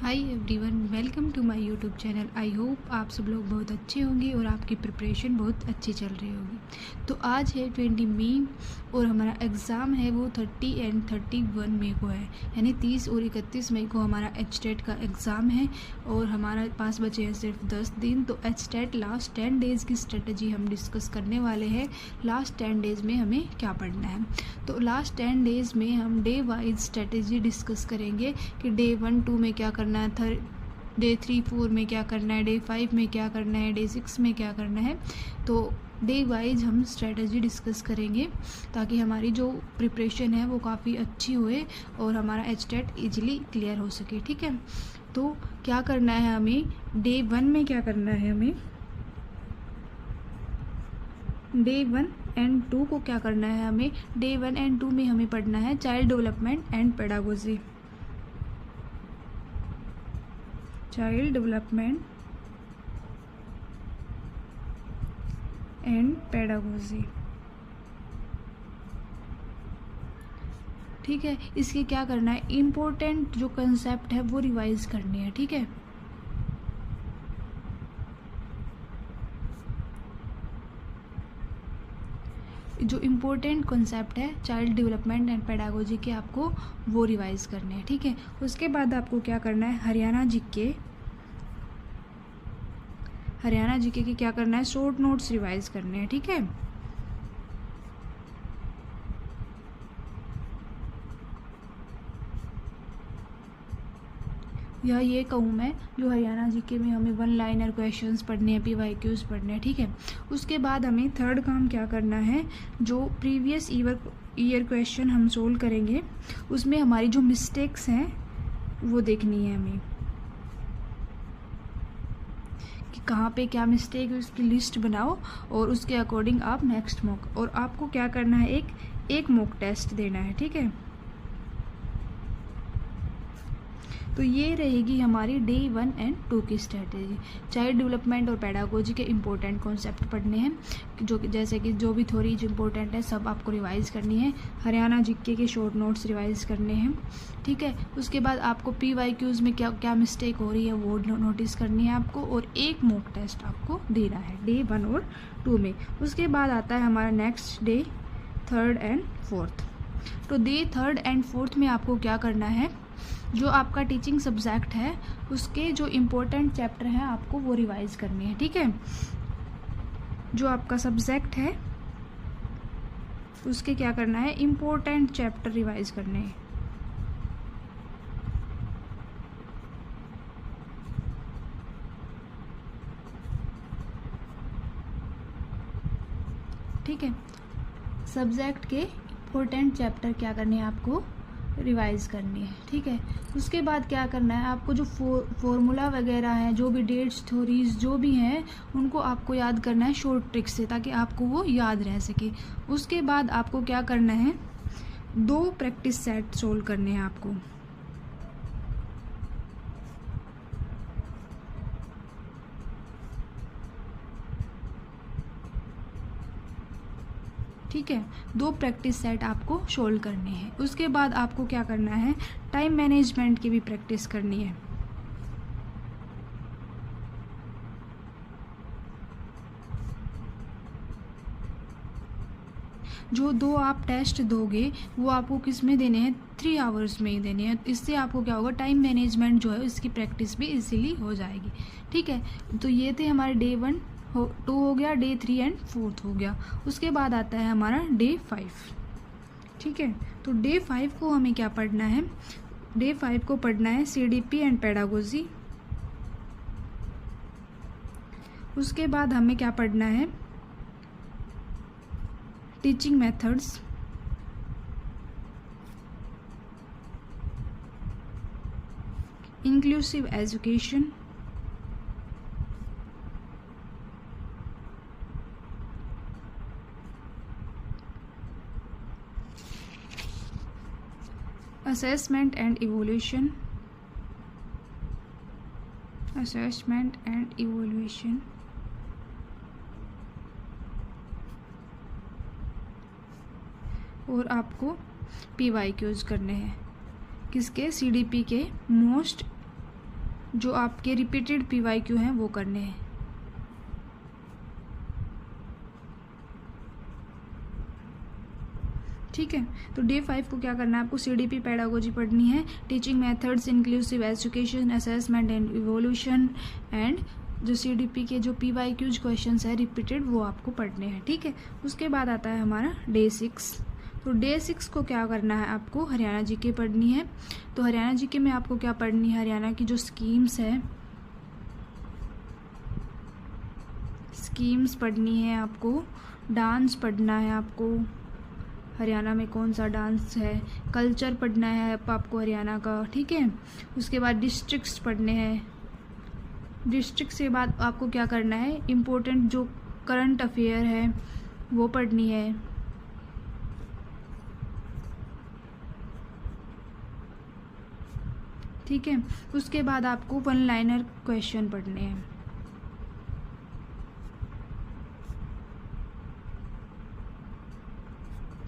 Hi everyone, welcome to my YouTube channel. I hope आप सब लोग बहुत अच्छे होंगे और आपकी प्रिपरेशन बहुत अच्छी चल रही होगी। तो आज है 20 मई और हमारा एग्ज़ाम है वो 30 एंड 31 मई को है, यानी 30 और 31 मई को हमारा एचटेट का एग्ज़ाम है और हमारे पास बचे हैं सिर्फ 10 दिन। तो एचटेट लास्ट 10 डेज़ की स्ट्रेटजी हम डिस्कस करने वाले हैं। लास्ट 10 डेज़ में हमें क्या पढ़ना है, तो लास्ट 10 डेज़ में हम डे वाइज स्ट्रेटजी डिस्कस करेंगे कि डे 1 2 में क्या करना है, डे 3 4 में क्या करना है, डे 5 में क्या करना है, डे 6 में क्या करना है। तो डे वाइज हम स्ट्रेटजी डिस्कस करेंगे ताकि हमारी जो प्रिपरेशन है वो काफ़ी अच्छी होए और हमारा एचटेट इजीली क्लियर हो सके। ठीक है, तो क्या करना है हमें, डे 1 में क्या करना है हमें, डे 1 एंड 2 को क्या करना है हमें। डे 1 एंड 2 में हमें पढ़ना है child development and pedagogy, child development and pedagogy. ठीक है, इसके क्या करना है, इम्पोर्टेंट जो कंसेप्ट है वो रिवाइज करनी है। ठीक है, जो इम्पोर्टेंट कॉन्सेप्ट है चाइल्ड डेवलपमेंट एंड पेडागोजी के आपको वो रिवाइज करने हैं। ठीक है, उसके बाद आपको क्या करना है, हरियाणा जीके के क्या करना है, शॉर्ट नोट्स रिवाइज करने हैं। ठीक है, या ये कहूँ मैं, जो हरियाणा जीके में हमें 1 लाइनर क्वेश्चंस पढ़ने हैं, PYQs पढ़ने हैं। ठीक है, उसके बाद हमें थर्ड काम क्या करना है, जो प्रीवियस ईयर क्वेश्चन हम सोल्व करेंगे उसमें हमारी जो मिस्टेक्स हैं वो देखनी है हमें कि कहाँ पे क्या मिस्टेक है, उसकी लिस्ट बनाओ और उसके अकॉर्डिंग आप नेक्स्ट मॉक, और आपको क्या करना है, एक मॉक टेस्ट देना है। ठीक है, तो ये रहेगी हमारी डे 1 एंड 2 की स्ट्रेटेजी। चाइल्ड डेवलपमेंट और पेडागोजी के इंपॉर्टेंट कॉन्सेप्ट पढ़ने हैं, जो जैसे कि जो भी थोड़ी जो इंपॉर्टेंट है सब आपको रिवाइज करनी है। हरियाणा जीके के शॉर्ट नोट्स रिवाइज करने हैं। ठीक है, उसके बाद आपको PYQs में क्या क्या मिस्टेक हो रही है वो नोटिस करनी है आपको, और एक मॉक टेस्ट आपको देना है डे 1 और 2 में। उसके बाद आता है हमारा next day 3rd and 4th। तो डे 3rd एंड 4th में आपको क्या करना है, जो आपका टीचिंग सब्जेक्ट है उसके जो इम्पोर्टेंट चैप्टर हैं आपको वो रिवाइज करने हैं। ठीक है, जो आपका सब्जेक्ट है उसके क्या करना है, इम्पोर्टेंट चैप्टर रिवाइज करने हैं। ठीक है, सब्जेक्ट के इम्पोर्टेंट चैप्टर क्या करने हैं आपको, रिवाइज करनी है। ठीक है, उसके बाद क्या करना है, आपको जो फॉर्मूला वगैरह है, जो भी डेट्स थ्योरीज जो भी हैं उनको आपको याद करना है शॉर्ट ट्रिक से, ताकि आपको वो याद रह सके। उसके बाद आपको क्या करना है, 2 प्रैक्टिस सेट सोल्व करने हैं आपको। ठीक है, 2 प्रैक्टिस सेट आपको सोल्व करने हैं। उसके बाद आपको क्या करना है, टाइम मैनेजमेंट की भी प्रैक्टिस करनी है। जो 2 आप टेस्ट दोगे वो आपको किस में देने हैं, 3 आवर्स में ही देने हैं। इससे आपको क्या होगा, टाइम मैनेजमेंट जो है उसकी प्रैक्टिस भी इजीली हो जाएगी। ठीक है, तो ये थे हमारे डे 1 2 हो गया, डे 3 एंड 4th हो गया। उसके बाद आता है हमारा डे 5। ठीक है, तो डे 5 को हमें क्या पढ़ना है, डे 5 को पढ़ना है CDP एंड पेडागोजी। उसके बाद हमें क्या पढ़ना है, teaching methods, inclusive education, assessment and evaluation, और आपको PYQs करने हैं किसके, CDP के मोस्ट जो आपके रिपीटेड PYQ हैं वो करने हैं। ठीक है, तो डे 5 को क्या करना है आपको, CDP पेडागोजी पढ़नी है, teaching methods, inclusive education, assessment and evolution, and जो CDP के जो PYQ क्वेश्चंस है रिपीटेड वो आपको पढ़ने हैं। ठीक है, उसके बाद आता है हमारा डे 6। तो डे 6 को क्या करना है आपको, हरियाणा GK पढ़नी है। तो हरियाणा GK में आपको क्या पढ़नी है, हरियाणा की जो स्कीम्स है, स्कीम्स पढ़नी है आपको, डांस पढ़ना है आपको, हरियाणा में कौन सा डांस है, कल्चर पढ़ना है आपको हरियाणा का। ठीक है, उसके बाद डिस्ट्रिक्ट्स पढ़ने हैं। डिस्ट्रिक्ट से बाद आपको क्या करना है, इम्पोर्टेंट जो करंट अफेयर है वो पढ़नी है। ठीक है, उसके बाद आपको 1 लाइनर क्वेश्चन पढ़ने हैं।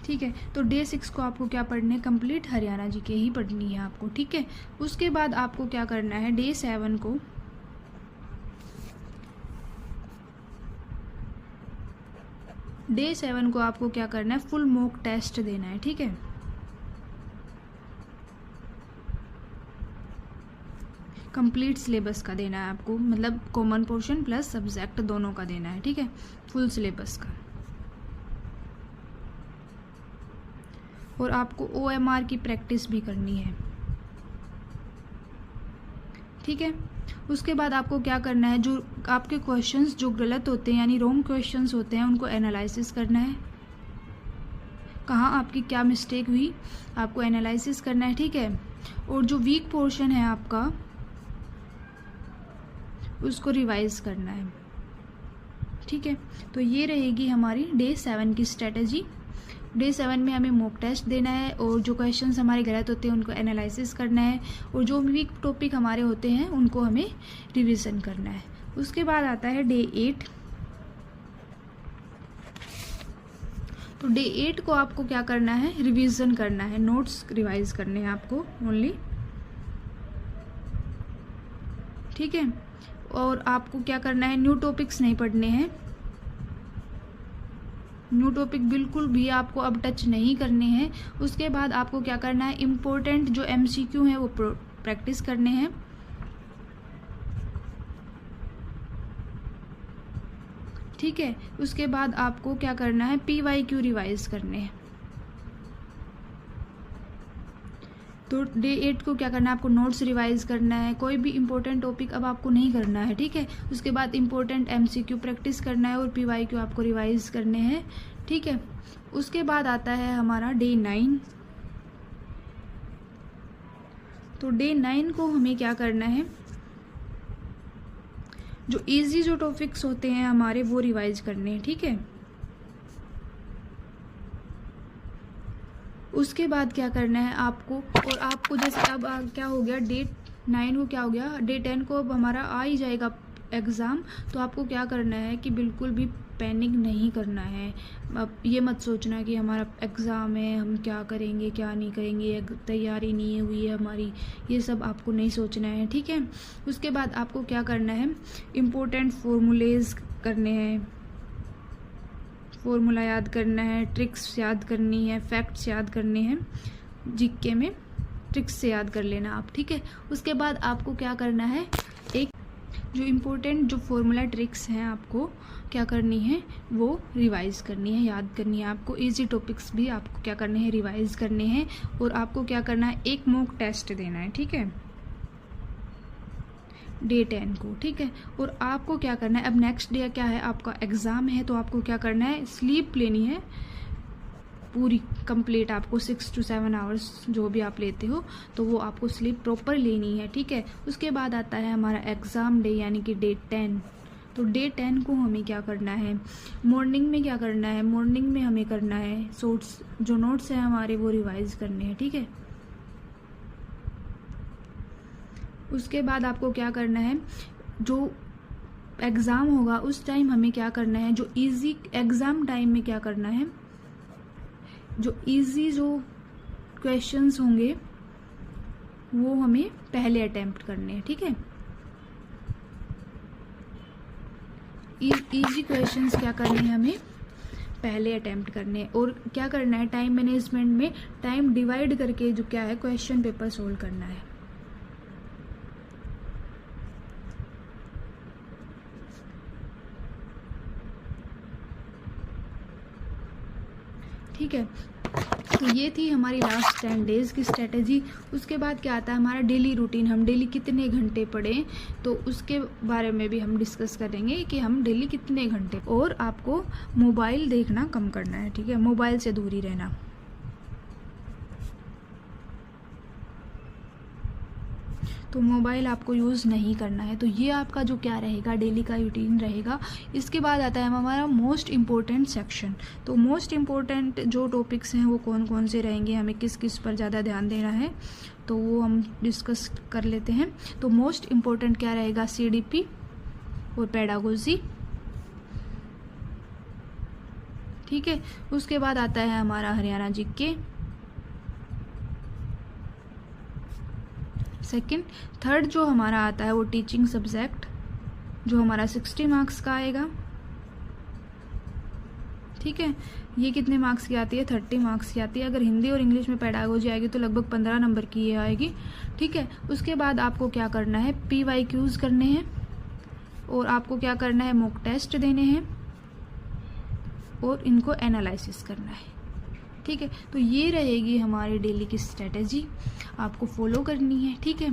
ठीक है, तो डे 6 को आपको क्या पढ़ने, कंप्लीट हरियाणा GK ही पढ़नी है आपको। ठीक है, उसके बाद आपको क्या करना है, डे 7 को आपको क्या करना है, फुल मॉक टेस्ट देना है। ठीक है, कंप्लीट सिलेबस का देना है आपको, मतलब कॉमन पोर्शन प्लस सब्जेक्ट दोनों का देना है। ठीक है, फुल सिलेबस का। और आपको OMR की प्रैक्टिस भी करनी है। ठीक है, उसके बाद आपको क्या करना है, जो आपके क्वेश्चंस जो गलत होते हैं यानी रॉन्ग क्वेश्चंस होते हैं उनको एनालिसिस करना है, कहाँ आपकी क्या मिस्टेक हुई आपको एनालिसिस करना है। ठीक है, और जो वीक पोर्शन है आपका उसको रिवाइज करना है। ठीक है, तो ये रहेगी हमारी डे 7 की स्ट्रेटजी। डे 7 में हमें मॉक टेस्ट देना है और जो क्वेश्चंस हमारे गलत होते हैं उनको एनालिसिस करना है और जो वीक टॉपिक हमारे होते हैं उनको हमें रिवीजन करना है। उसके बाद आता है डे 8। तो डे 8 को आपको क्या करना है, रिवीजन करना है, नोट्स रिवाइज करने हैं आपको ओनली। ठीक है, और आपको क्या करना है, न्यू टॉपिक्स नहीं पढ़ने हैं, न्यू टॉपिक बिल्कुल भी आपको अब टच नहीं करने हैं। उसके बाद आपको क्या करना है, इम्पोर्टेंट जो MCQ हैं वो प्रैक्टिस करने हैं। ठीक है, उसके बाद आपको क्या करना है, PYQ रिवाइज करने हैं। तो डे 8 को क्या करना है, आपको नोट्स रिवाइज करना है, कोई भी इंपॉर्टेंट टॉपिक अब आपको नहीं करना है। ठीक है, उसके बाद इंपॉर्टेंट MCQ प्रैक्टिस करना है और PYQ आपको रिवाइज करने हैं। ठीक है, उसके बाद आता है हमारा डे 9। तो डे 9 को हमें क्या करना है, जो इजी जो टॉपिक्स होते हैं हमारे वो रिवाइज करने हैं। ठीक है, उसके बाद क्या करना है आपको, और आपको जैसे अब क्या हो गया, डे 9 को क्या हो गया, डे 10 को अब हमारा आ ही जाएगा एग्ज़ाम। तो आपको क्या करना है कि बिल्कुल भी पैनिक नहीं करना है। अब ये मत सोचना कि हमारा एग्ज़ाम है, हम क्या करेंगे क्या नहीं करेंगे, तैयारी नहीं हुई है हमारी, ये सब आपको नहीं सोचना है। ठीक है, उसके बाद आपको क्या करना है, इम्पोर्टेंट फॉर्मूलेज करने हैं, फॉर्मूला याद करना है, ट्रिक्स याद करनी है, फैक्ट्स याद करने हैं। GK में ट्रिक्स से याद कर लेना आप। ठीक है, उसके बाद आपको क्या करना है, एक जो इम्पोर्टेंट जो फॉर्मूला ट्रिक्स हैं आपको क्या करनी है, वो रिवाइज करनी है, याद करनी है आपको। इजी टॉपिक्स भी आपको क्या करने हैं, रिवाइज करने हैं। और आपको क्या करना है, एक मॉक टेस्ट देना है। ठीक है, डे 10 को। ठीक है, और आपको क्या करना है, अब नेक्स्ट डे क्या है, आपका एग्ज़ाम है। तो आपको क्या करना है, स्लीप लेनी है पूरी कंप्लीट, आपको 6 to 7 आवर्स जो भी आप लेते हो तो वो आपको स्लीप प्रॉपर लेनी है। ठीक है, उसके बाद आता है हमारा एग्ज़ाम डे यानी कि डे 10। तो डे 10 को हमें क्या करना है, मॉर्निंग में क्या करना है, मॉर्निंग में हमें करना है शॉर्ट्स जो नोट्स हैं हमारे वो रिवाइज करने हैं। ठीक है, उसके बाद आपको क्या करना है, जो एग्ज़ाम होगा उस टाइम हमें क्या करना है, जो इजी एग्ज़ाम टाइम में क्या करना है, जो इजी जो क्वेश्चंस होंगे वो हमें पहले अटेम्प्ट करने हैं। ठीक है, इजी क्वेश्चंस क्या करने हैं हमें पहले अटेम्प्ट करने हैं, और क्या करना है टाइम मैनेजमेंट में टाइम डिवाइड करके जो क्या है क्वेश्चन पेपर सोल्व करना है। ठीक है, तो ये थी हमारी लास्ट 10 डेज़ की स्ट्रेटेजी। उसके बाद क्या आता है हमारा डेली रूटीन, हम डेली कितने घंटे पढ़ें, तो उसके बारे में भी हम डिस्कस करेंगे कि हम डेली कितने घंटे। और आपको मोबाइल देखना कम करना है, ठीक है, मोबाइल से दूर ही रहना। तो मोबाइल आपको यूज़ नहीं करना है। तो ये आपका जो क्या रहेगा डेली का रूटीन रहेगा। इसके बाद आता है हमारा मोस्ट इम्पोर्टेंट सेक्शन। तो मोस्ट इम्पोर्टेंट जो टॉपिक्स हैं वो कौन कौन से रहेंगे, हमें किस किस पर ज़्यादा ध्यान देना है, तो वो हम डिस्कस कर लेते हैं। तो मोस्ट इम्पोर्टेंट क्या रहेगा, CDP और पेडागोजी, ठीक है। उसके बाद आता है हमारा हरियाणा जीके, सेकंड। थर्ड जो हमारा आता है वो टीचिंग सब्जेक्ट, जो हमारा 60 मार्क्स का आएगा, ठीक है। ये कितने मार्क्स की आती है, 30 मार्क्स की आती है। अगर हिंदी और इंग्लिश में पेडागोजी आएगी तो लगभग 15 नंबर की ये आएगी, ठीक है। उसके बाद आपको क्या करना है, PYQs करने हैं, और आपको क्या करना है, मॉक टेस्ट देने हैं, और इनको एनालिसिस करना है, ठीक है। तो ये रहेगी हमारी डेली की स्ट्रेटेजी, आपको फॉलो करनी है, ठीक है।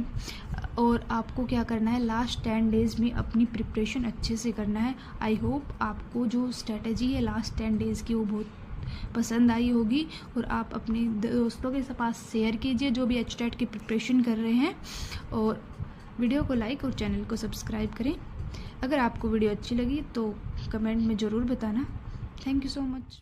और आपको क्या करना है, लास्ट 10 डेज़ में अपनी प्रिपरेशन अच्छे से करना है। आई होप आपको जो स्ट्रेटेजी है लास्ट 10 डेज़ की वो बहुत पसंद आई होगी, और आप अपने दोस्तों के पास शेयर कीजिए जो भी HTET की प्रिपरेशन कर रहे हैं, और वीडियो को लाइक और चैनल को सब्सक्राइब करें। अगर आपको वीडियो अच्छी लगी तो कमेंट में ज़रूर बताना। Thank you so much.